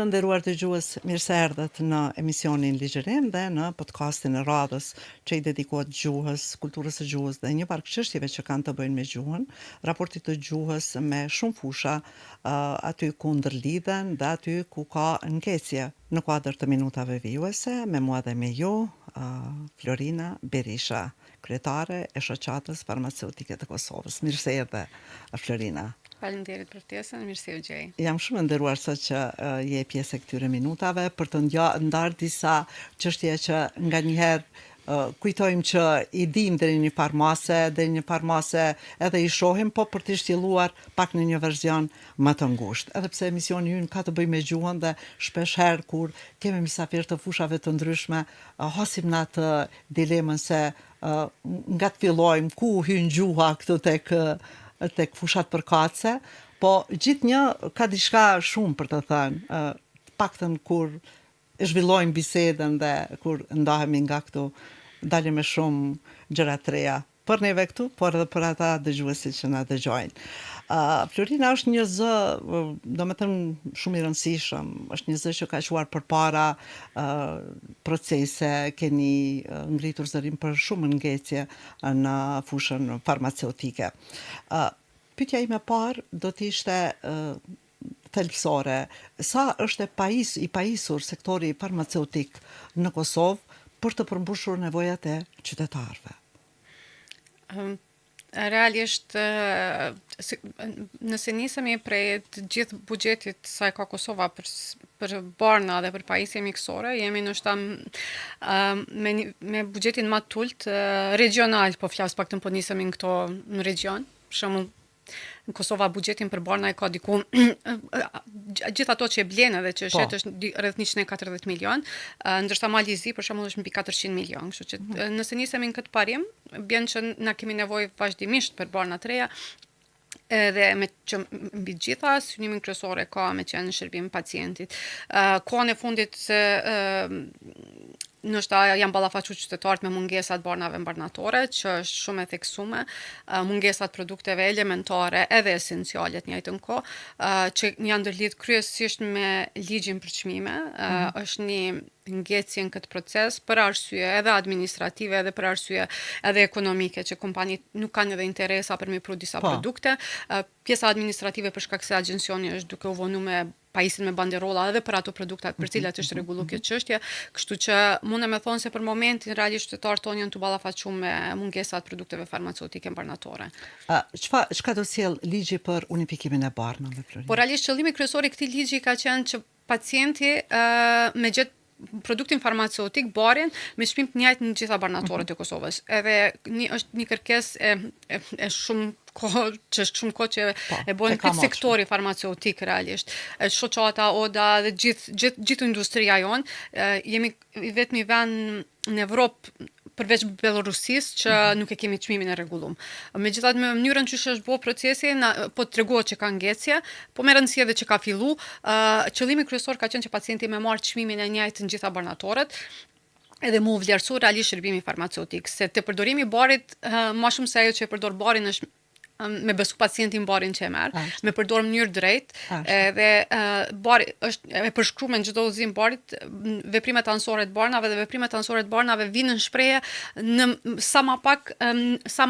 Të nderuar dëgjues, mirë se erdhët në emisionin Ligjërim dhe në podcastin e radhës që i dedikohet gjuhës, kulturës së gjuhës dhe një parë çështjeve që kanë të bëjnë me gjuhën, raportit të gjuhës me shumë fusha, aty ku ndërlidhen dhe aty ku ka ngecje në kuadër të minutave vijuese, me mua dhe me ju, Florina Berisha, kryetare e shoqatës farmaceutike të Kosovës. Mirë se erdhe, Florina. Faleminderit për ftesën, mirë se u gjej. Jam shumë e nderuar sot që je pjesë e këtyre minutave për të ndarë disa çështje që nganjëherë kujtojmë që i dim deri në një farmase edhe i shohim, po për të shtjelluar pak në një version më të ngushtë. Edhe pse emisioni ynë ka të bëjë me gjuhën dhe shpesh herë kur kemi mysafirë të fushave të ndryshme, hasim në atë dilemën se nga të fillojmë ku hyn gjuha këtu tek fushat përkatëse, po gjithnjë ka diçka shumë për të thënë, paktën kur e zhvillojmë bisedën dhe kur ndahemi nga këtu, dalim me shumë gjëra të reja për neve këtu, por edhe për ata dëgjuesit që na dëgjojnë. Florina është një zë, domethënë shumë i rëndësishëm, është një zë që ka quar përpara procese, keni ngritur zërin për shumë ngecje në fushën farmaceutike. Pyetja ime parë do të ishte thelbësore. Sa është i pajisur sektori farmaceutik në Kosovë për të përmbushur nevojat e qytetarëve? Realisht, nëse nisemi prej të gjithë buxhetit sa e ka Kosova për barna dhe për pajisje mjekësore, jemi ndoshta me buxhetin më të ulët regional, po flas paktën po nisemi këto në region. Për shembull, në Kosova buxhetin për barna e ka diku gjithë ato që e blen edhe që shet është rreth 140 milion, ndërsa Malizi për shembull është mbi 400 milion, kështu që nëse nisemi në këtë parim, bën që na kemi nevojë vazhdimisht për barna të reja, edhe me që mbi gjitha synimin kryesor e ka me qenë në shërbim pacientit. Kohën e fundit se ndoshta janë ballafaqur qytetarët me mungesat barnave mbarnatore, që është shumë e theksuar, mungesat produkteve elementare edhe esenciale në njëjtën kohë, që janë ndërlidh kryesisht me ligjin për çmime, është një ngecje në këtë proces për arsye edhe administrative edhe për arsye edhe ekonomike, që kompanitë nuk kanë edhe interesa për me prodhu disa produkte. Pjesa administrative për shkak se agjencioni është duke u vonu me pajisin me banderolla edhe për ato produktat për cilat është rregulluar kjo çështje, kështu që mundem të them se për momentin realisht qytetarët tonë janë të ballafaqur me mungesat produkteve farmaceutike mbarnatore. Çka do sjell ligji për unifikimin e barnave, Florina? Po realisht qëllimi kryesor i këtij ligji ka qenë që pacienti me gjetë produktin farmaceutik barin me çmim të njëjtë në gjitha barnatorët e Kosovës. Edhe është një kërkesë e shumë kohë, që është shumë kohë që e bën këtë sektori farmaceutik realisht. Shoqata, Oda dhe gjithë industria jon, jemi vetëm vend në Evropë përveç Bellorusisë që nuk e kemi çmimin e rregulluar. Megjithatë, me mënyrën që është bërë procesi, po treguohet që ka ngecje, po me rëndësi edhe që ka fillu, qëllimi kryesor ka qenë që pacienti me marrë çmimin e njëjtë në gjitha barnatorët, edhe mu vlerësu realisht shërbimi farmaceutik, se te përdorimi i barit, më shumë se ajo që e përdor barin është me besu pacientin barin që e merr, me përdorë mënyrë drejt, edhe bari është e përshkruar në çdo udhëzim barit, veprimet anësore të barnave dhe veprimet anësore të barnave vinë në shprehje në sa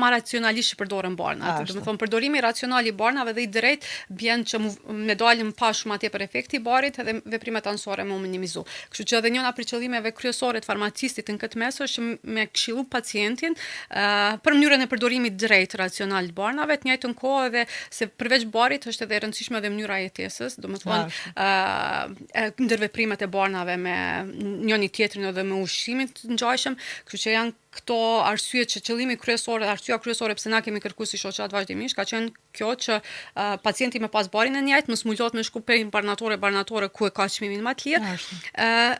më racionalisht përdoren barnat. Do të thonë përdorimi racional i barnave dhe i drejt bën që me dalin pa shumë atje për efekti i barit edhe veprimet anësore me u minimizu. Kështu që edhe njëra prej qëllimeve kryesore të farmacistit në këtë mes është me këshillu pacientin për mënyrën e përdorimit drejt racional të barnave, të njëjtën kohë edhe se përveç barit është edhe e rëndësishme edhe mënyra e jetesës, domethënë ndërveprimet e barnave me njëri tjetrin edhe me ushqimin të ngjashëm, kështu që janë këto arsye që qëllimi kryesor, arsyeja kryesore pse na kemi kërkuar si shoqat vazhdimisht ka qenë kjo që pacienti me pas barin e njëjtë mos mullohet me shku prej barnatore ku e ka çmimin më të lirë,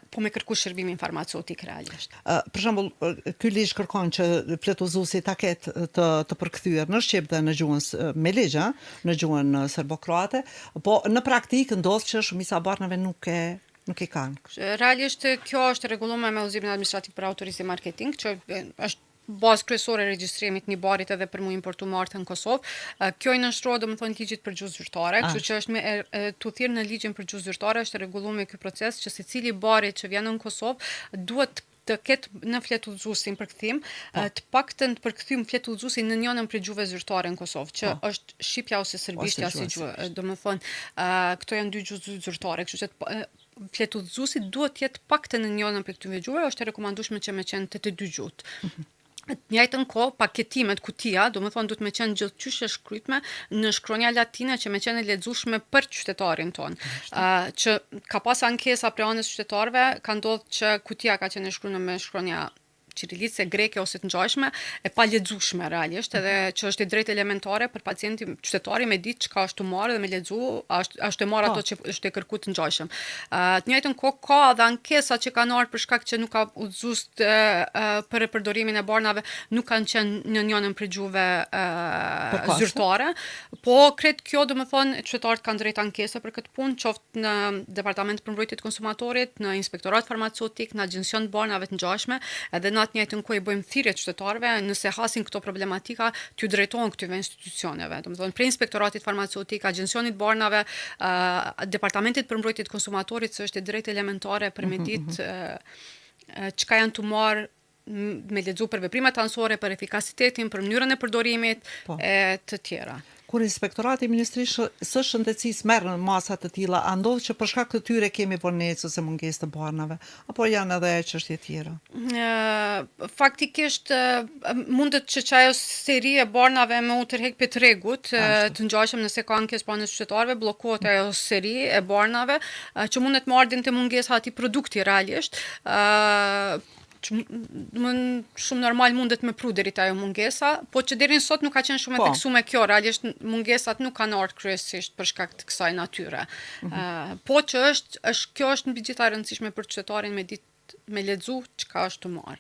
po me kërkuar shërbimin farmaceutik realisht. Për shembull, ky ligj kërkon që plotëzuesi ta ketë të përkthyer në shqip dhe në gjuhën me ligj, në gjuhën serbo-kroate, po në praktikë ndodh që shumica barnave nuk i kanë. Realisht kjo është rregulluar me udhëzimin administrativ për autorizim marketing, që është bazë kryesore e regjistrimit një barit edhe për mu importu martë në Kosovë. Kjo i nështrohet domethënë ligjit për gjuhë zyrtare, kështu që është tu thirrë në ligjin për gjuhë zyrtare, është rregulluar me ky proces që secili bari që vjen në Kosovë duhet të ketë në fletullzuesin përkthim, të paktën të përkthym fletullzuesin në njënën prej gjuhëve zyrtare në Kosovë, që është shqipja ose serbishtja si gjuhë. Domethënë, këto janë dy gjuhë zyrtare, kështu që fletullzuesi duhet të jetë paktën në njënën prej këtyre gjuhëve, është e rekomandueshme që me qenë të dy gjuhët. Në njëjtën kohë, paketimet, kutia, domethënë duhet me qenë gjithçysh e shkrytme në shkronja latine që me qenë e lexueshme për qytetarin ton. Që ka pas ankesa prej anës qytetarëve, ka ndodhur që kutia ka qenë e shkruar me shkronja qirilice, greke ose të ngjashme, e pa lexueshme realisht, edhe që është e drejtë elementare për pacientin qytetari me ditë çka është të marrë dhe me lexu, është të marrë ato që është e kërkuar të ngjashëm. Të njëjtën kohë ka edhe ankesa që kanë ardhur për shkak që nuk ka udhëzues për përdorimin e barnave, nuk kanë qenë në njënën prej gjuhëve zyrtare, po kret kjo domethënë qytetarët kanë drejt ankesa për këtë punë, qoftë në Departament për Mbrojtje të Konsumatorit, në Inspektorat Farmaceutik, në Agjencion të Barnave të Ngjashme, edhe në atë njëjtën kohë i bëjmë thirrje qytetarëve nëse hasin këto problematika, t'ju drejtohen këtyre institucioneve. Domethënë prej Inspektoratit Farmaceutik, Agjencionit Barnave, Departamentit për Mbrojtje të Konsumatorit, që është e drejtë elementare për me ditë çka janë të marrë me lexu për veprimet anësore, për efikasitetin, për mënyrën e përdorimit e të tjera. Kur Inspektorati i Ministrisë së Shëndetësisë merr në masa të tilla, a ndodh që për shkak të tyre kemi vonecë ose mungesë të barnave, apo janë edhe çështje tjera? Faktikisht mundet që ajo seri e barnave me u tërheq pe tregut të ngjashëm nëse ka ankesë pa anës qytetarëve, bllokohet ajo seri e barnave që mundet me ardhin të mungesa atij produkti realisht. Shumë normal mundet me pru deri te ajo mungesa, po që deri në sot nuk ka qenë shumë e theksuar kjo, realisht mungesat nuk kanë ardhur kryesisht për shkak të kësaj natyre. Po që kjo është mbi gjitha e rëndësishme për qytetarin me ditë me lexu çka është të marrë.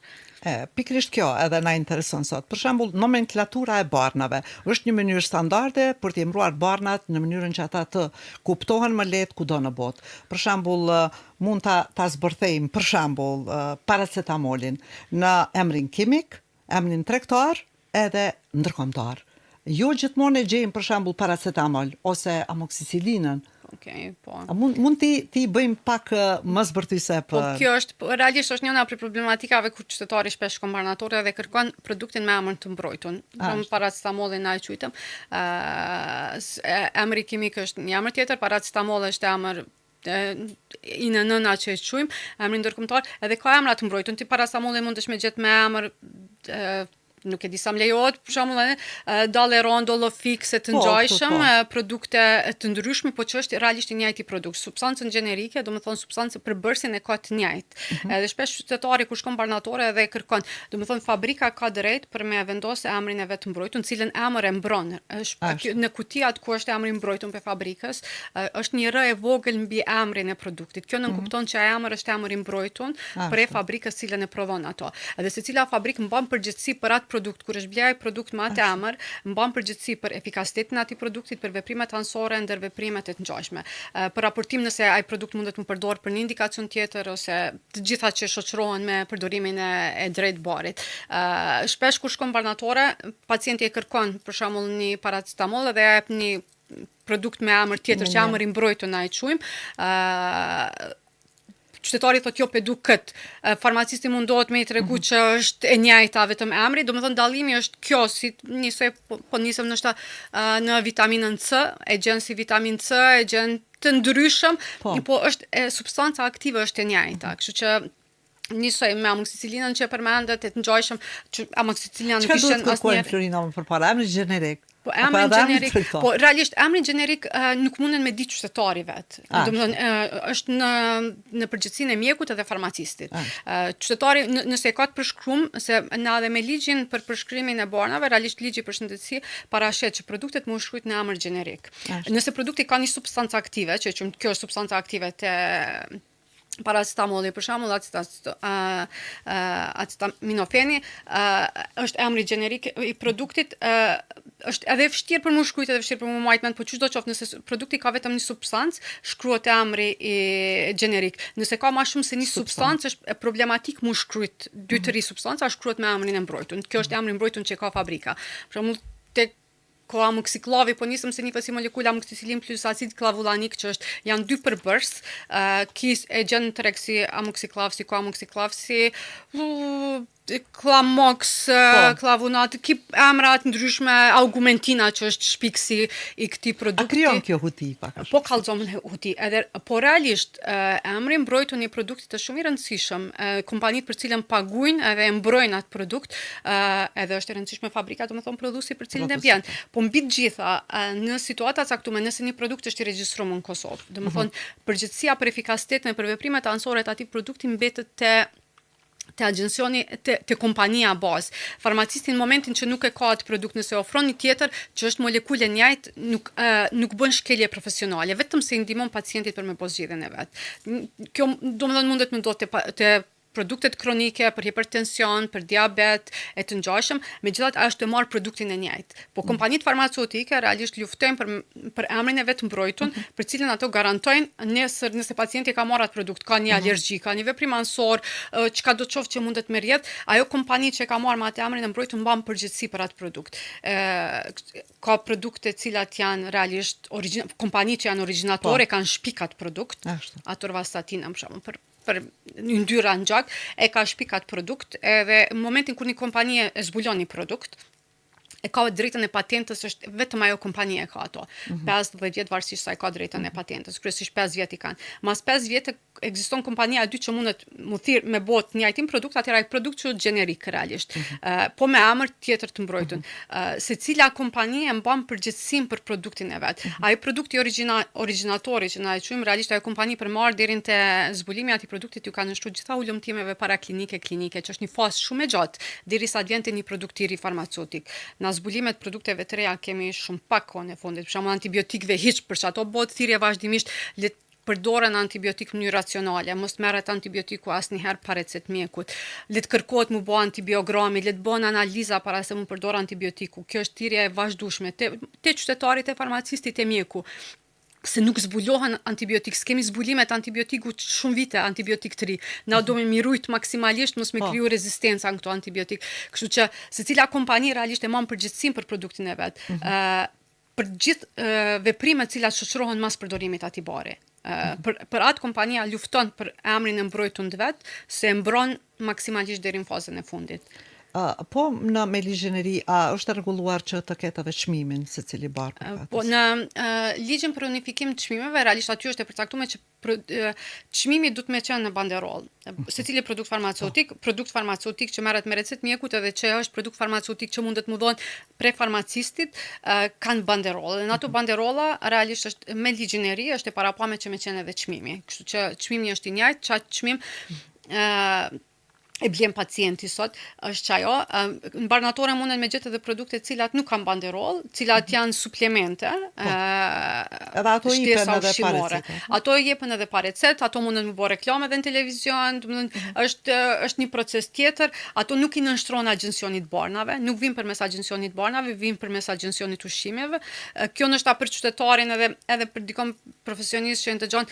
Pikrisht kjo edhe na intereson sot. Për shembull, nomenklatura e barnave është një mënyrë standarde për të mbruar barnat në mënyrën që ata të kuptohen më lehtë kudo në botë. Për shembull, mund ta zbërthejmë për shembull paracetamolin në emrin kimik, emrin tregtar edhe ndërkombëtar. Jo gjithmonë e gjejmë për shembull paracetamol ose amoksicilinën. Okej, po. Mund ti bëjmë pak më zbërthyse për... Po kjo është, realisht është njëna prej problematikave kur qytetari shpesh shkon barnatore dhe kërkon produktin me emër të mbrojtur. Për paracetamolin na e quajtëm. Emri kimik është një emër tjetër, paracetamol është emër INN që e quajmë, emri ndërkombëtar, edhe ka emra të mbrojtur. Ti paracetamolin mundesh me gjetë me emër nuk e di sa më lejohet, për shembull, Daleron, Dolofix të ngjashëm, produkte të ndryshme, po që është realisht i njëjti produkt. Substancën gjenerike, domethënë substancë përbërësin e ka të njëjtë. Edhe shpesh qytetari kur shkon barnatore dhe kërkon, domethënë fabrika ka drejt për me vendosë emrin e vet të mbrojtur, në cilën emër e mbron. Në kutiat ku është emri i mbrojtur pe fabrikës, është një r e vogël mbi emrin e produktit. Kjo nuk kupton që ai emër është emër i mbrojtur për fabrikës cilën e prodhon ato. Edhe secila fabrikë mban përgjegjësi për atë produkt, kur është blej produkt me atë emër, mban përgjegjësi për efikasitetin e atij produktit, për veprimet anësore ndër veprimet e të ngjashme. Për raportim nëse ai produkt mundet të përdor për një indikacion tjetër ose të gjitha që shoqërohen me përdorimin e drejtë barit. Shpesh kur shkon barnatore, pacienti e kërkon për shembull një paracetamol dhe ja jep një produkt me emër tjetër që emër i mbrojtur na e quajmë. Qytetari thotë jo pe du kët. Farmacisti mundohet me i tregu që është e njëjta vetëm emri, domethënë dallimi është kjo, si nisoj po nisem në vitaminën C, e gjen si vitamin C, e gjen të ndryshëm, po është substanca aktive është e njëjta, kështu që nisoj me amoksicilinën që përmendet, të ngjashëm që amoksicilina nuk ishte asnjë Florina përpara emri gjenerik. Po emri gjenerik, po realisht emri gjenerik nuk munden me ditë qytetari vet. Domethënë është në përgjithësinë e mjekut edhe farmacistit. Qytetari nëse ka të përshkruar se na edhe me ligjin për përshkrimin e barnave, realisht ligji për shëndetësi parashet që produktet mund shkruhet në emër gjenerik. Nëse produkti ka një substancë aktive, që kjo është substanca aktive te paracetamoli, për shembull, acetaminofeni, është emri gjenerik i produktit, është edhe vështirë për mua shkruajt edhe vështirë për mua marrë mend, po çdo qoftë nëse produkti ka vetëm një substancë, shkruhet emri i gjenerik. Nëse ka më shumë se një substancë, është problematik mu shkruajt 2-3 substanca, shkruhet me emrin e mbrojtun. Kjo është emri i mbrojtun që ka fabrika. Për shembull, tek ko amoksiklavi, po nisëm se një fasi molekula amoksicilin plus acid klavulanik që janë dy përbërës, kis e gjen në treg si amoksiklav, si koamoksiklav, si klamox, klavunat, ki emra të ndryshme, augmentina që është shpiksi i këtij produkti. A krijon kjo huti pak? Po kallëzon huti, edhe po realisht emri mbrojtun i produktit është shumë i rëndësishëm. Kompanitë për cilën paguajnë edhe e mbrojnë atë produkt, edhe është e rëndësishme fabrika, domethënë prodhuesi për cilin e bën. Po mbi të gjitha, në situata caktuar, nëse një produkt është i regjistruar në Kosovë, domethënë përgjegjësia për efikasitetin e për veprimet anësore të atij produkti mbetet te agjensioni, te kompania bazë. Farmacisti në momentin që nuk e ka atë produkt, nëse ofron një tjetër që është molekule njëjtë, nuk bën shkelje profesionale, vetëm se i ndihmon pacientit për me pas zgjedhjen e vet. Kjo domethënë mundet më ndodh te produktet kronike, për hipertension, për diabet, e të ngjashëm, megjithatë është të marr produktin e njëjtë. Po kompanitë farmaceutike realisht luftojnë për emrin e vet mbrojtun, për cilën ato garantojnë nëse pacienti ka marrë atë produkt, ka një alergji, ka një veprim ansor, çka do të qoftë që mundet me rrjedh, ajo kompani që ka marrë me atë emrin e mbrojtun mban përgjegjësi për atë produkt. Ka produkte të cilat janë realisht kompani që janë origjinatore, kanë shpikat produkt, atorvastatin për shembull, për një ndyra në gjak, e ka shpikat produkt, edhe në momentin kur një kompani e zbulon një produkt, e ka drejtën e patentës, është vetëm ajo kompania e ka ato. 15 vjet varësisht sa e ka drejtën e patentës, kryesisht 5 vjet i kanë. Mas 5 vjet ekziston kompania e dytë që mundet mu thirr me bot një njëjtin produkt, atëra ai produkt që gjenerik realisht. Po me emër tjetër të mbrojtun. Secila kompani e mban përgjegjësinë për produktin e vet. Ai produkti origjinatori që na e quajmë realisht ajo kompani për marrë deri te zbulimi i atij produktit ju kanë nështruar gjitha ulëmtimeve paraklinike, klinike, që është një fazë shumë e gjatë derisa të vjen te një produkt i ri farmaceutik. Në zbulimet produkteve të reja kemi shumë pak kohë në fundit, për shembull antibiotikëve hiç, për çato bëhet thirrje vazhdimisht le të përdoren antibiotik në mënyrë racionale, mos merret antibiotiku asnjëherë pa recetë mjekut. Le të kërkohet mu bë antibiogrami, le të bën analiza para se mu përdor antibiotiku. Kjo është thirrje e vazhdueshme te qytetarit, te farmacistit, te mjeku. Se nuk zbulohen antibiotik, s'kemi zbulimet antibiotiku shumë vite, antibiotik të ri. Na do me mirujt maksimalisht mos me kriju rezistenca në këto antibiotik. Kështu që secila kompani realisht e mban përgjegjësinë për produktin e vet. Për gjithë veprimet cilat shoqërohen mas përdorimit atij bare. Për atë kompania lufton për emrin e mbrojtun të vet, se e mbron maksimalisht deri në fazën e fundit. Po në me ligjëneri, a është rregulluar që të ketë edhe çmimin secili bar përkatës? Po në ligjin për unifikim të çmimeve, realisht aty është e përcaktuar që çmimi duhet me qenë në banderol. Secili produkt farmaceutik që merret me recetë mjekut edhe që është produkt farmaceutik që mundet mu dhënë pre farmacistit, kanë banderol. Në ato banderolla realisht është me ligjëneri është e paraprame që me qenë edhe çmimi. Kështu që çmimi është i njëjtë, çat çmim e blen pacienti sot, është që ajo. Në barnatore munden me gjetë edhe produkte cilat nuk kanë banderol, cilat janë suplemente, edhe ato jepen edhe pa recetë. Ato jepen edhe pa recetë, ato munden me bë reklame edhe në televizion, është një proces tjetër, ato nuk i nënshtrohen agjensionit barnave, nuk vinë përmes agjensionit barnave, vinë përmes agjensionit ushqimeve. Kjo nështë për qytetarin edhe për dikon profesionist që ndëgjon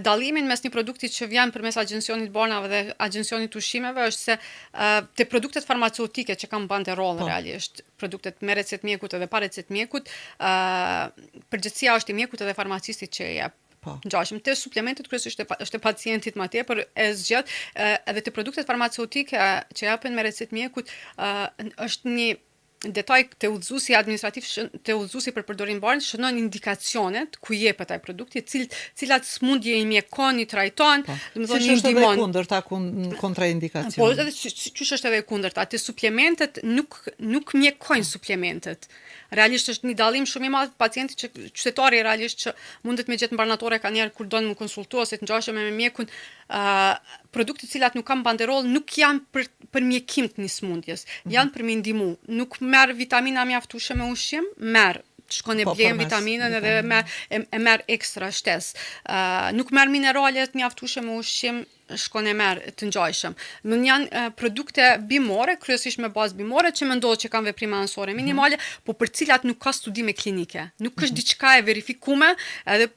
dallimin mes një produkti që vjen përmes agjensionit barnave dhe agjensionit ushqimeve është se te produktet farmaceutike që kanë banderol realisht, produktet me recetë mjekut edhe pa recetë mjekut, përgjegjësia është i mjekut edhe farmacistit që e jep. Ngjashëm te suplementet kryesisht është e pacientit më tepër e zgjedh, edhe te produktet farmaceutike që japen me recetë mjekut është një detaj te udhëzuesi administrativ, te udhëzuesi për përdorim barin, shënon indikacionet ku jepet ai produkti, cilat smundje i mjekon, i trajton, domethënë i ndihmon. Si kundërta kontraindikacione. Po edhe çysh është edhe kundërta, te suplementet nuk mjekojnë suplementet. Realisht është një dallim shumë i madh pacienti që qytetari realisht që mundet me gjetë në barnatore ka njerë kur donë më konsultua ose të ngjashëm me mjekun, produkte të cilat nuk kanë banderol nuk janë për mjekim të një smundjes, janë për me ndihmu. Nuk merr vitamina mjaftueshme me ushqim, merr shkon e blen vitaminën edhe e merr ekstra shtesë. Nuk merr mineralet mjaftueshme me ushqim, shkon e merr të ngjajshëm. Mund janë produkte bimore, kryesisht me bazë bimore që mendohet që kanë veprime anësore minimale, po për cilat nuk ka studime klinike. Nuk është diçka e verifikuar, edhe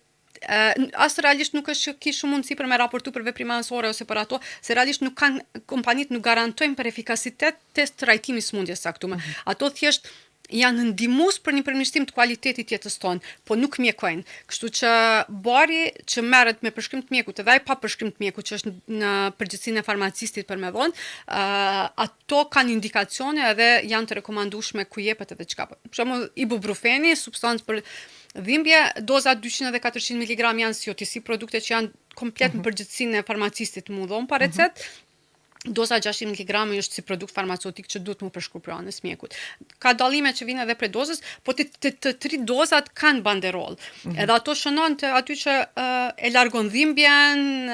as realisht nuk është që ki shumë mundësi për me raportu për veprime anësore ose për ato, se realisht nuk kanë kompanit nuk garantojnë për efikasitet test trajtimi smundjes saktume. Ato thjesht janë ndihmues për një përmirësim të kualitetit jetës tonë, po nuk mjekojnë. Kështu që bari që merret me përshkrim të mjekut, edhe ai pa përshkrim të mjekut që është në përgjithësinë e farmacistit për me vonë, ato kanë indikacione edhe janë të rekomandueshme ku jepet edhe çka. Për shembull, ibuprofeni, substancë për dhimbje, doza 200 dhe 400 mg janë si OTC produkte që janë komplet në përgjithësinë e farmacistit mu dhonë pa recetë. Doza 600 mg është si produkt farmaceutik që duhet mu përshkruar anës mjekut. Ka dallime që vijnë edhe prej dozës, po të tri dozat kanë banderol. Edhe ato shënon të aty që e largon dhimbjen,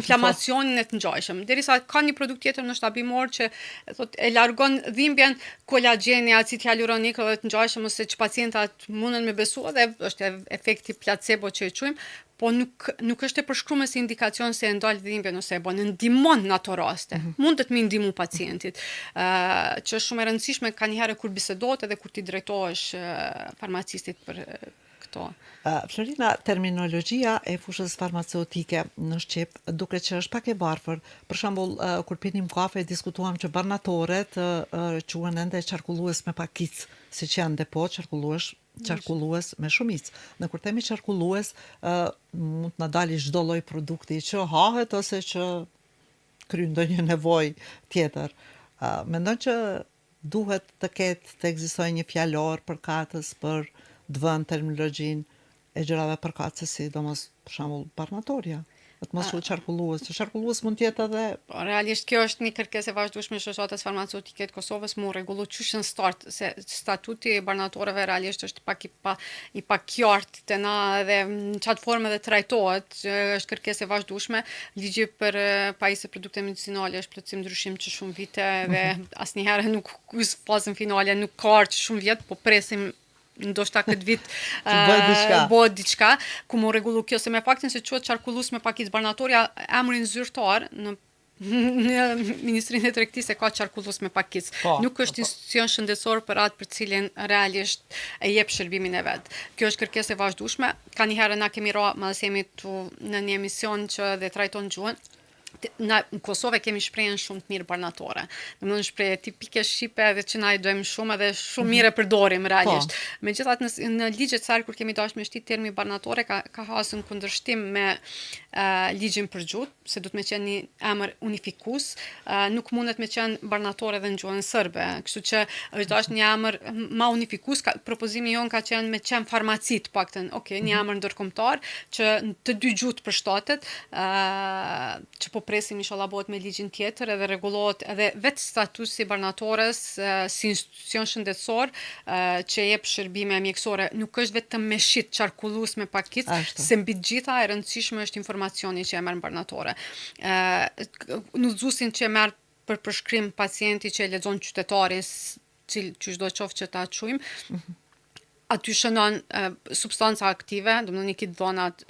inflamacionin e të ngjajshëm. Derisa ka një produkt tjetër ndoshta bimor që thot e largon dhimbjen, kolagjeni, acid hyaluronik dhe të ngjajshëm ose që pacientat mundën me besu dhe është efekti placebo që e quajmë, po nuk është e përshkruar si indikacion se e ndal dhimbjen ose e bën, ndihmon në ato raste. Mund të më ndihmu pacientit. Që është shumë e rëndësishme kanjëherë kur bisedohet edhe kur ti drejtohesh farmacistit për këto. Florina, terminologjia e fushës farmaceutike në Shqip, duke që është pak e varfër, për shembull, kur pinim kafe diskutuam që barnatoret quhen ende qarkullues me pakic, siç janë depo qarkullues me shumicë. Në kur themi qarkullues, mund të na dalë çdo lloj produkti që hahet ose që kryen ndonjë nevojë tjetër. Mendon që duhet të ekzistojë një fjalor përkatës për të vënë terminologjinë e gjërave përkatëse, sidomos për shembull barnatoria. Të mos u qarkullues. Qarkullues mund të jetë edhe realisht kjo është një kërkesë e vazhdueshme e shoqatës farmaceutike të Kosovës mu rregullu çështën start se statuti i barnatorëve realisht është pak i qartë te na edhe në çat formë edhe trajtohet, është kërkesë e vazhdueshme. Ligji për pajisje produkte medicinale është plotësim ndryshim që shumë vite dhe asnjëherë nuk fazën finale nuk ka ardhur shumë vjet, po presim ndoshta këtë vit bëhet diçka ku mu rregullu kjo se me faktin se quhet qarkullues me pakic barnatoria emrin zyrtar në Ministrinë e Tregtisë ka qarkullues me pakic. Nuk është institucion shëndetësor për atë për cilin realisht e jep shërbimin e vet. Kjo është kërkesë e vazhdueshme. Kanjëherë na kemi ra madhësimi në një emision që dhe trajton gjuhën. Në Kosovë kemi shprehjen shumë të mirë barnatore. Domethënë shprehje tipike shqipe dhe që na i dojmë shumë edhe shumë mirë e përdorim realisht. Megjithatë në ligjet sar kur kemi dashur me shtit termi barnatore ka hasën kundërshtim me ligjin për gjuhë, se duhet me qenë një emër unifikues, nuk mundet me qenë barnatore edhe në gjuhën serbe. Kështu që është dashur një emër ma unifikues, propozimi jon ka qenë me qenë farmacit paktën. Okej, një emër ndërkombëtar që të dy gjuhët përshtatet, që po presim inshallah bëhet me ligjin tjetër edhe rregullohet edhe vetë statusi barnatores si institucion shëndetësor që jep shërbime mjekësore, nuk është vetëm me shit qarkullues me pakic, se mbi të gjitha e rëndësishme është informacioni që e merr barnatore. Udhëzuesin që e merr për përshkrim pacienti që e lexon qytetari, çdo qoftë që ta quajmë, aty shënon substanca aktive, domethënë një kit dhonat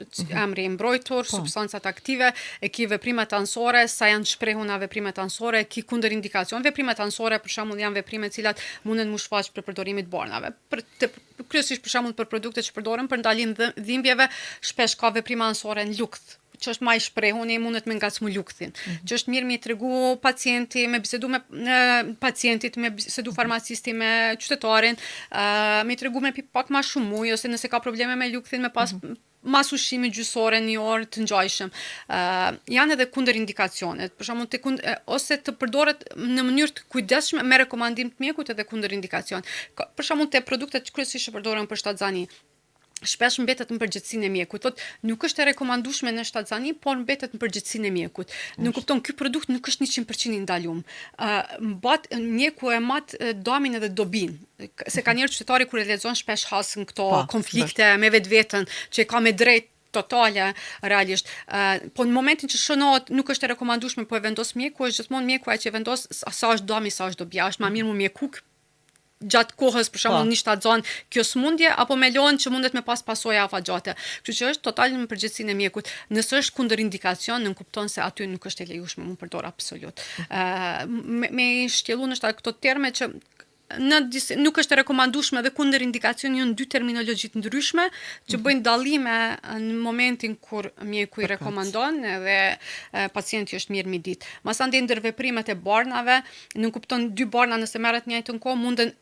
emri i mbrojtur, substancat aktive, e ki veprimet anësore, sa janë shprehuna veprimet anësore, ki kundër indikacion. Veprimet anësore për shembull janë veprime të cilat munden mu shfaq për përdorimin e bornave. Kryesisht për shembull për produktet që përdoren për ndalimin e dhimbjeve, shpesh ka veprime anësore në lukth, që është më i shprehuni, mundet me ngacmu lukthin. Që është mirë me i tregu pacienti, me bisedu me pacientit, me bisedu farmacisti, me qytetarin, me i tregu me pi pak ma shumë ujë, ose nëse ka probleme me lukthin, me pas mas ushqimi gjysore një orë të ngjajshëm. Janë edhe kundër indikacionet, për shembull ose të përdoret në mënyrë të kujdesshme me rekomandim të mjekut edhe kundër indikacion. Për shembull te produktet kryesisht përdoren për shtatzani, shpesh mbetet në përgjithësinë e mjekut. Nuk është e rekomandueshme në shtatzani, por mbetet në përgjithësinë e mjekut. Nuk kupton, ky produkt nuk është 100% i ndalum. Mjeku e mat domin edhe dobin. Se ka njerëz qytetari kur e lexon shpesh hasën këto konflikte me vetveten që e ka me drejt totale realisht. Po në momentin që shënohet nuk është e rekomandueshme, po e vendos mjeku, është gjithmonë mjeku ai që vendos sa është domi, sa është dobia. Është më mirë mu mjekuk gjatë kohës për shembull një shtatzon kjo smundje apo me lënë që mundet me pas pasoja afatgjate. Kështu që është total në përgjithësinë e mjekut. Nëse është kundër indikacion, nëse kupton se aty nuk është e lejueshme mu përdor absolut. Me shtjellu në këto terme që nuk është e rekomandueshme dhe kundër indikacion janë dy terminologji të ndryshme që bëjnë dallime në momentin kur mjeku i rekomandon dhe pacienti është mirë midit. Masandej ndërveprimet e barnave, nuk kupton dy barna nëse merret në njëjtën kohë munden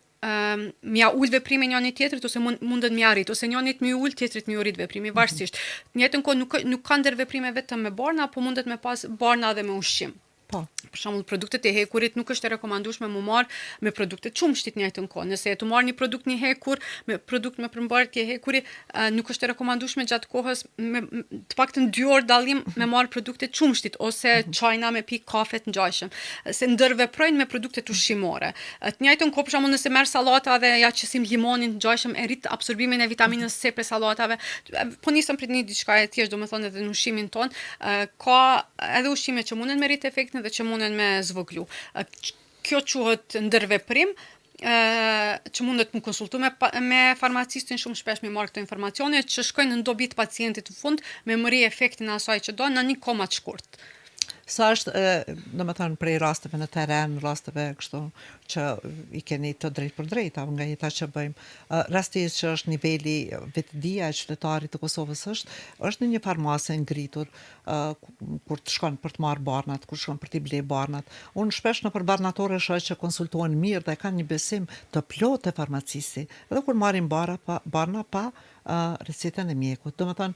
mja ul veprimin njëri tjetrit ose mundet mja arrit ose njënit më ul tjetrit më rrit veprimi varësisht. Në njëjtën kohë nuk ka ndërveprime vetëm me barna, po mundet me pas barna dhe me ushqim. Për shembull produktet e hekurit nuk është e rekomandueshme mu marr me produktet çumshtit në njëjtën kohë. Nëse të marr një produkt një hekur me produkt me përmbartje hekuri, nuk është e rekomandueshme gjatë kohës me të paktën 2 orë dallim me marr produktet çumshtit ose çajna me pi kafe të ngjashëm. Se ndërveprojnë me produktet ushqimore. Të njëjtën kohë për shembull nëse merr sallata dhe ja qesim limonin të ngjashëm e rrit absorbimin e vitaminës C për sallatave. Po nisëm prit një diçka e thjeshtë, domethënë edhe në ushqimin ton, ka edhe ushqime që munden me rrit efektin dhe që munden me zvoglu. Kjo quhet ndërveprim, që mundet më konsultu me farmacistin shumë shpesh me marrë këto informacione që shkojnë në dobi të pacientit në fund me mëri efektin e asaj që do në një kohë më të shkurt. Sa është, domethënë prej rasteve në teren, rasteve kështu që i keni të drejt për drejta nga jeta që bëjmë. Rasti që është niveli vetëdia e qytetarit të Kosovës është në një farmase ngritur kur të shkon për të marrë barnat, kur shkon për t'i ble barnat. Unë shpesh në për barnatore shoh që konsultohen mirë dhe kanë një besim të plotë te farmacisti. Edhe kur marrin barna pa recetën e mjekut. Domethënë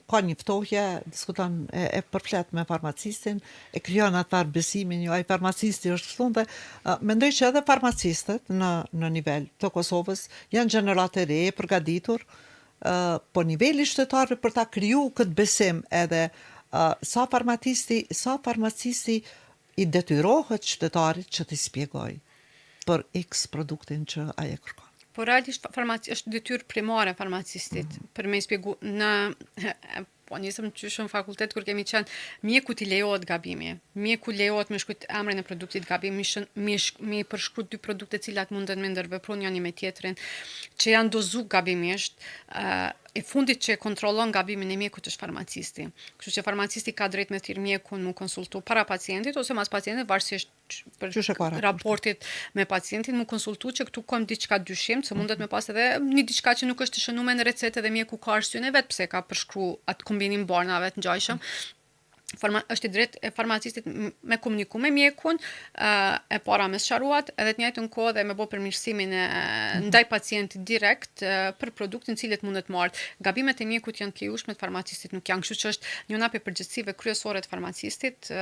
ka një ftohje, diskuton e përflet me farmacistin, e krijon atë besimin, jo ai farmacisti është kështu dhe mendoj që edhe farmacistët në nivel të Kosovës janë gjenerat e re e përgatitur, po niveli qytetarëve për ta kriju këtë besim edhe sa farmacisti i detyrohet qytetarit që t'i shpjegoj për X produktin që ai e kërkon. Po realisht është detyrë primare farmacistit për me shpjegu po nisëm qysh në fakultet kur kemi qenë mjeku i lejohet gabimi. Mjeku lejohet me shkruajt emrin e produktit gabimi, me përshkruaj 2 produkte të cilat munden me ndërvepru njëri me tjetrin, që janë dozu gabimisht. E fundit që kontrollon gabimin e mjekut është farmacisti. Kështu që farmacisti ka drejt me thirr mjekun mu konsultu para pacientit ose mas pacientit varësisht për raportit me pacientin mu konsultu që këtu kom diçka dyshim, se mundet me pas edhe një diçka që nuk është të shënuar në recetë dhe mjeku ka arsyene vet pse ka përshkruar atë kombinim barnave të ngjashëm. Është i drejt e farmacistit me komuniku me mjekun, e para me sqaruat, edhe të njëjtën kohë dhe me bë përmirësimin ndaj pacientit direkt për produktin cilët mundet marrë. Gabimet e mjekut janë të lejueshme, të farmacistit nuk janë, kështu që është një nga përgjegjësive kryesore të farmacistit,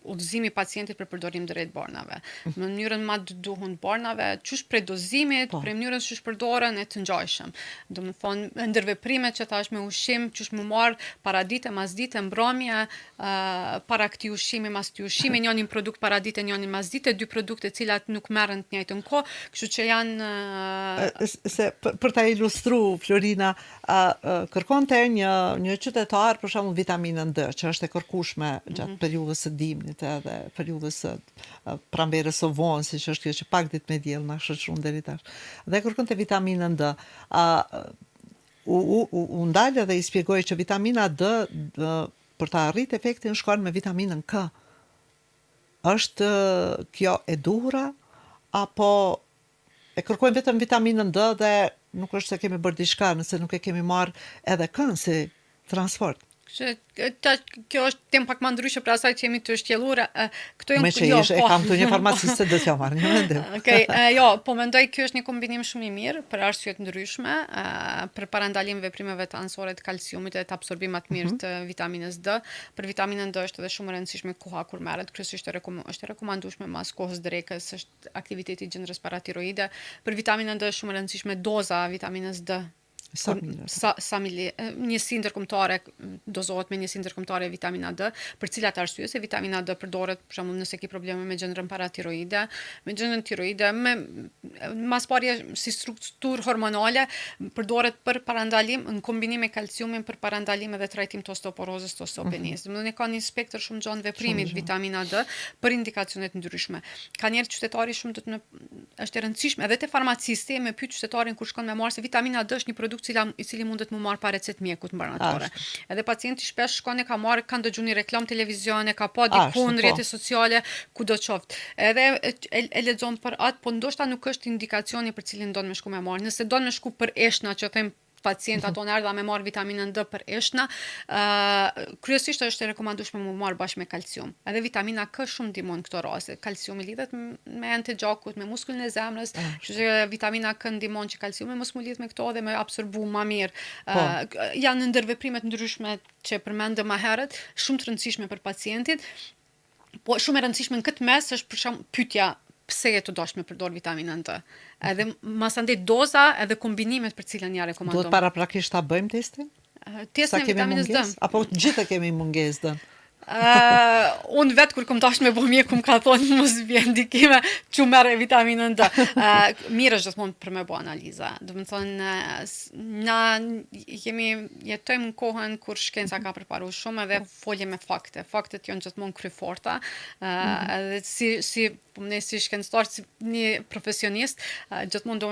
udhëzimi i pacientit për përdorim drejt barnave. Në mënyrën më të duhur barnave, çush prej dozimit, prej mënyrës çush përdoren e të ngjashëm. Domethënë ndërveprimet që thash me ushqim, çush më marr paradite, masdite, mbrëmje, para këtij ushqimi, mas këtij ushqimi, njënin produkt paradite, njënin masdite, 2 produkte të cilat nuk merren të njëjtën kohë, kështu që janë se për ta ilustruar Florina, kërkonte një qytetar për shembull vitaminën D, që është e kërkueshme gjatë periudhës së dimrit edhe periudhës së pranverës së vonë, siç është kjo që pak ditë me diell na shoqëron deri tash. Dhe kërkonte vitaminën D. U ndalë dhe i shpjegoj që vitamina D për ta arritur efektin shkon me vitaminën K. Është kjo e duhura apo e kërkojmë vetëm vitaminën D dhe nuk është se kemi bërë diçka nëse nuk e kemi marrë edhe K si transport? Kjo është tem pak më ndryshe për asaj që jemi të shtjelluar. Këto janë me që e kam të një farmaciste dhe t'ja marrë një mendim. Okej, jo, po mendoj kjo është një kombinim shumë i mirë për arsye të ndryshme, për parandalim veprimeve të anësore të kalciumit dhe të absorbimit të mirë të vitaminës D. Për vitaminën D është edhe shumë e rëndësishme koha kur merret, kryesisht është rekomandueshme mas kohës drekës, është aktiviteti i gjendrës paratiroide. Për vitaminën D është shumë e rëndësishme doza e vitaminës D. njësi ndërkombëtare dozohet me njësi ndërkombëtare vitamina D, për cilat arsye se vitamina D përdoret për shembull nëse ke probleme me gjendjen paratiroide, me gjendjen tiroide, mas parje si strukturë hormonale përdoret për parandalim në kombinim me kalciumin për parandalim edhe trajtim të osteoporozës të osteopenizë. Domethënë ka një spektër shumë gjatë veprimit vitamina D për indikacione të ndryshme. Ka njerë qytetari shumë është e rëndësishme edhe te farmacisti me pyet qytetarin kur shkon me marrë se vitamina D është një produkt i cili mundet më marrë pa recetë mjekut mbaranore. Edhe pacienti shpesh shkon e ka marrë, kanë dëgjuar një reklam televizione, ka pa diku në rrjete sociale, kudo qoftë. Edhe e lexon për atë, po ndoshta nuk është indikacioni për cilin don me shku me marrë. Nëse don me shku për eshna, që them pacient ato në erdha me marrë vitaminën D për eshna, kryesisht është e rekomandueshme me marrë bashkë me kalcium. Edhe vitamina K shumë ndihmon këto raste. Kalciumi lidhet me enë të gjakut, me muskulin e zemrës, kështu që vitamina K ndihmon që kalciumi mos mu lidh me këto dhe me absorbu më mirë. Janë ndërveprimet ndryshme që përmendëm më herët, shumë të rëndësishme për pacientin, po shumë e rëndësishme në këtë mes është për shembull pyetja pse e të dosh me përdor vitaminën D. Edhe masandej doza edhe kombinimet për cilën ja rekomandon. Duhet paraprakisht ta bëjmë testin? Testin e vitaminës D. Apo gjithë kemi mungesë D? Unë vetë kur kom tash me bo mjeku më ka thonë mos vjen ndikime që merre vitaminën D. Mirë është gjithmonë për me bo analiza. Do të thonë na jetojmë në kohën kur shkenca ka përparuar shumë edhe folje me fakte. Faktet janë gjithmonë kryforta. Edhe si shkencëtar, si një profesionist, gjithmonë do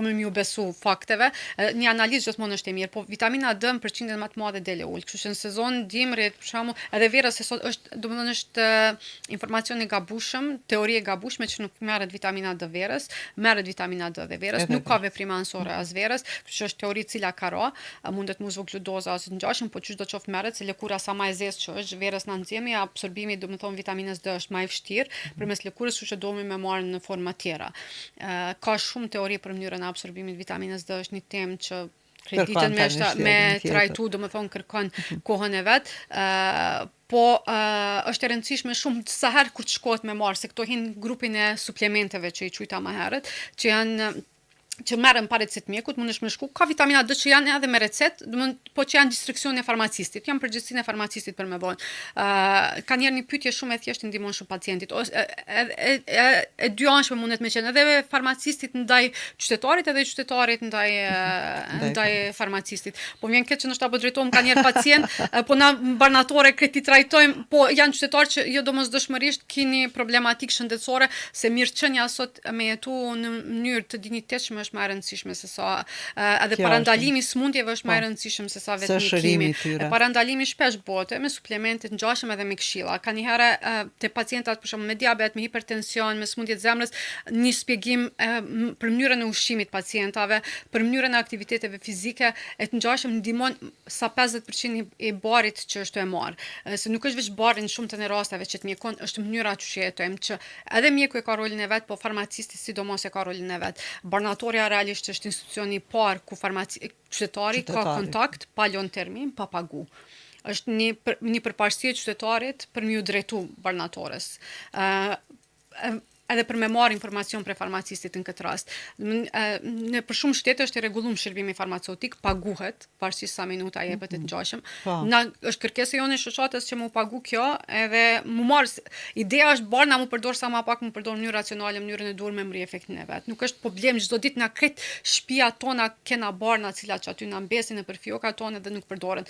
me ju besu fakteve. Një analizë gjithmonë është e mirë, po vitamina D në përqindjen më të madhe dele ul. Kështu që në sezon dimrit, për shembull, edhe vera se sot është informacion i gabueshëm, teori e gabueshme që nuk merret vitamina D verës, merret vitamina D dhe verës, nuk ka veprim anësore as verës, kështu që është teori e cila ka ra, mundet mu zvoglu doza ose ngjashëm, po çdo qoftë merret, se lëkura sa më e zezë që është verës na nxjemi, absorbimi domethënë vitaminës D është më i vështirë përmes lëkurës, kështu që domi me marrë në forma tjera. Ka shumë teori për mënyrën e absorbimit vitaminës D, është një temë që kreditën me trajtu, domethënë kërkon kohën e vet. Po është e rëndësishme shumë sa herë kur të shkohet me marrë, se këto hin grupin e suplementeve që i quajta më herët, që merren pa recetë mjekut, mundesh me shku, ka vitamina D që janë edhe me recetë, po që janë distriksioni e farmacistit, janë përgjegjësinë e farmacistit për me bon. Ka njerë një pyetje shumë e thjeshtë ndihmon shumë pacientit, e dyanshme mundet me qenë edhe farmacistit ndaj qytetarit edhe qytetarit ndaj farmacistit. Po vjen keq që ndoshta po drejtohem ka njerë pacient, po na barnatore kreti trajtojmë, po janë qytetarë që jo domosdoshmërisht keni problematikë shëndetësore, se mirëqenia sot me jetu në mënyrë të dinjitetshme është më e rëndësishme se sa edhe parandalimi i smundjeve është më e rëndësishëm se sa vetë ndikimi. Parandalimi shpesh bëhet me suplemente të ngjashme edhe me këshilla. Ka një herë te pacientat për shembull me diabet, me hipertension, me smundje të zemrës, një shpjegim për mënyrën e ushqimit pacientave, për mënyrën e aktiviteteve fizike, e të ngjashëm ndihmon sa 50% e barit që është e marr. Se nuk është vetëm bari në shumë të rasteve që të mjekon, është mënyra që jetojmë, që edhe mjeku e ka rolin e vet, po farmacisti sidomos e ka rolin e vet. Barnatoria realisht është institucioni i parë ku qytetari ka kontakt pa lënë termin, pa pagu. Është një përparësi e qytetarit për m'ju drejtu barnatores. Edhe për me marrë informacion për farmacistit në këtë rast. Në për shumë shtete është i rregulluar shërbimi farmaceutik, paguhet, pavarësisht sa minuta jepet të ngjashëm. Na është kërkesa jonë e shoqatës që mu pagu kjo, edhe mu marr. Ideja është barna mu përdor sa më pak, mu përdor në mënyrë racionale, mënyrën e duhur me mri efektin e vet. Nuk është problem çdo ditë na kret shtëpia tona kena barna të cilat aty na mbesin nëpër fiokat tona dhe nuk përdoren.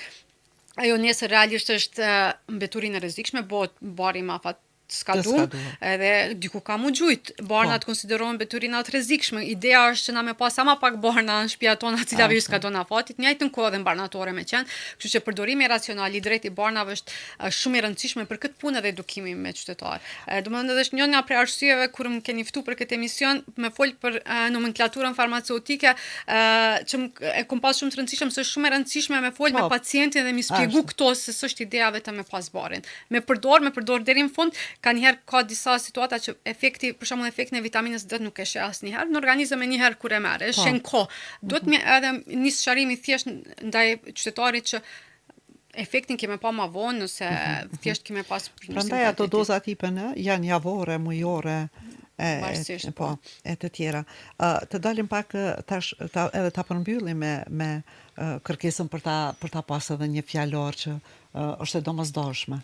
Ajo nesër realisht është mbeturinë e rrezikshme, bëhet bari më afat skadu, edhe diku ka mu gjujt. Barnat konsiderohen mbeturina të rrezikshme. Ideja është që na me pas sa më pak barna në shtëpia tona, të cilave ju skadon afatit, njëjtën kohë dhe barnatore me qenë. Kështu që përdorimi racional i drejt i barnave është shumë i rëndësishme për këtë punë edhe edukimin me qytetar. Domethënë edhe është një nga arsyeve kur më keni ftuar për këtë emision me fol për nomenklaturën farmaceutike, që e kam pas shumë të rëndësishëm, se është shumë e rëndësishme me fol me pacientin dhe mi shpjegu këto se s'është ideja vetëm me pas barin. Me përdor deri në fund. Ka njëherë ka disa situata që efekti, për shembull efektin e vitaminës D nuk e sheh asnjëherë në organizëm, e njëherë kur e merr, është në kohë. Duhet më edhe një sqarim i thjeshtë ndaj qytetarit që efektin kemë pa më vonë, nëse thjesht kemë pas. Prandaj ato doza tipën janë javore, mujore, varsisht. Po, e të tjera. Të dalim pak tash edhe ta përmbyllim me kërkesën për ta pas edhe një fjalor që është e domosdoshme.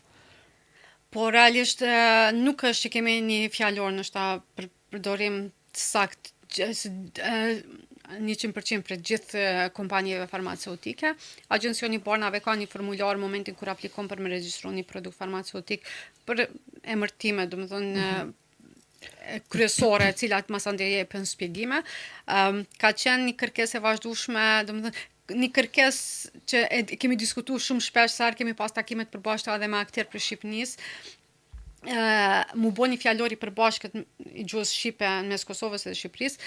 Po realisht nuk është që kemi një fjalor nështë për përdorim të sakt 100% për gjithë kompanieve farmaceutike. Agjencioni Barnave ka një formular në momentin kur aplikon për me regjistru një produkt farmaceutik për emërtime, domethënë kryesore, cilat mas ande jepen shpjegime. Ka qenë një kërkesë e vazhdueshme, domethënë një kërkesë që kemi diskutuar shumë shpesh, sa herë kemi pas takimet përbashkëta edhe me aktorë për Shqipënisë. Mu bo një fjalor i përbashkët i gjuhës shqipe në mes Kosovës dhe Shqipërisë,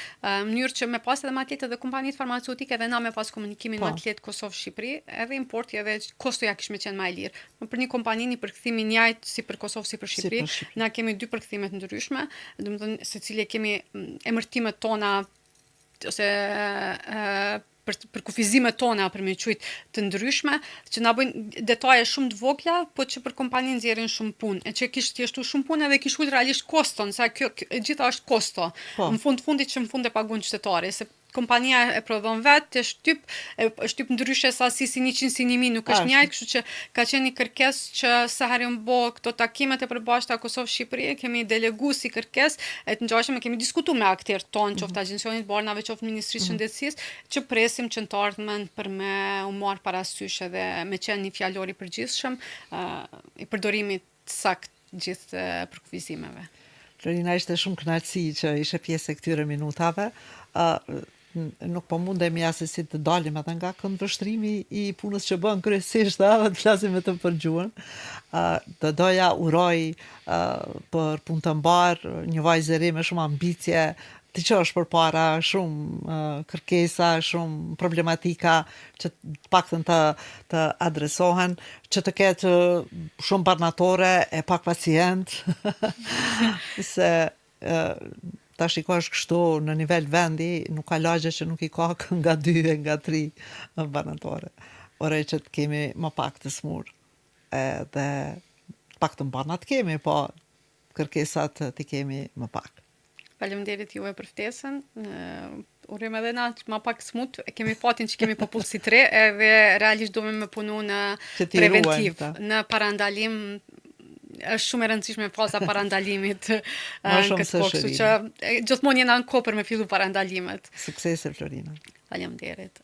mënyrë që me pas edhe atletë dhe kompanitë farmaceutike dhe na me pas komunikimin me atletë Kosovë-Shqipëri, edhe importi edhe kostoja kishme qenë më e lirë. Për një kompani një përkthim i njëjtë si për Kosovë si për Shqipëri, na kemi 2 përkthimet ndryshme, domethënë secili kemi emërtimet tona ose për kufizimet tona për me qujt të ndryshme, që na bëjnë detaje shumë të vogla, po që për kompaninë nxjerrin shumë punë. E që kishte thjeshtu shumë punë edhe kish ulë realisht koston, sa kjo e gjitha është kosto. Në fundit që në fund e paguën qytetari, se kompania e prodhon vetë, është shtyp ndryshe sasi si 100 si 1000, nuk është njëjtë, kështu që ka qenë një kërkesë që sa herë janë bë këto takimet e përbashkëta Kosovë-Shqipëri, kemi delegu si kërkesë, e të ngjashme kemi diskutuar me aktorët tonë, qoftë Agjencionit Barnave, qoftë Ministrisë së Shëndetësisë, që presim që në të ardhmen për me u marr parasysh edhe me qenë një fjalor i përgjithshëm i përdorimit sakt gjithë përkufizimeve. Florina, ishte shumë kënaqësi që ishe pjesë e këtyre minutave. Nuk po mundemi si të dalim edhe nga këndvështrimi i punës që bën kryesisht dhe të flasim vetëm për gjuhën. Të doja uroj për punë të mbarë, një vajzë e re me shumë ambicie, të që është për para shumë kërkesa, shumë problematika që paktën të adresohen, që të ketë shumë barnatore e pak pacient, se ta shikosh kështu në nivel vendi, nuk ka lagje që nuk i ka nga 2 e nga 3 banatore. Orej që të kemi më pak të smur. Dhe pak të banat kemi, po kërkesat të kemi më pak. Faleminderit juve për ftesën. Urojmë edhe na më pak smut, kemi fatin që kemi popull si 3, edhe realisht duhem me punu në preventiv, në parandalim. Është shumë e rëndësishme faza parandalimit në këtë kohë, kështu që gjithmonë jena në kohë për me fillu parandalimet. Suksese, Florina. Faleminderit.